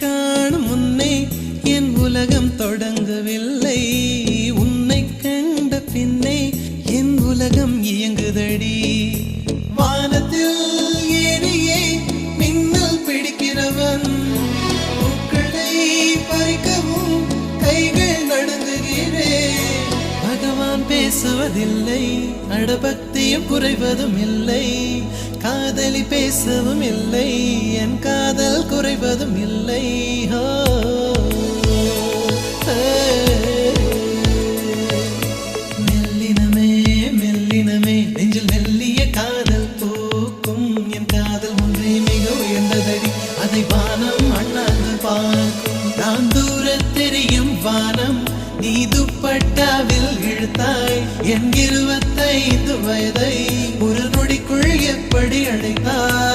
காணும் முன்னே என் உலகம் தொடங்கவில்லை. உன்னை கண்ட பின்னே என் உலகம் இயங்குதடி. வானத்தில் ஏறியே மின்னல் பிடிக்கிறவன் பூக்களை பறிக்கவும் கைகள் நடுங்குகிறேன். பகவான் பேசுவதில்லை, அடபக்தியும் குறைவதும் இல்லை. காதலி பேசவும் இல்லை, என் காதல் குறைவதும் இல்லை. மெல்லினமே மெல்லினமே நெஞ்சில் மெல்லிய காதல் பூக்கும். என் காதல் ஒன்றே மிக உயர்ந்ததடி, அதை வானம் அண்ணாந்து பார்க்கும். நான் தூர தெரியும் வானம், நீ துப்பட்டாவில் இழுத்தாய் என் 25 வயதை ஒரு நொடிக்குள் எப்படி அழைத்தாய்?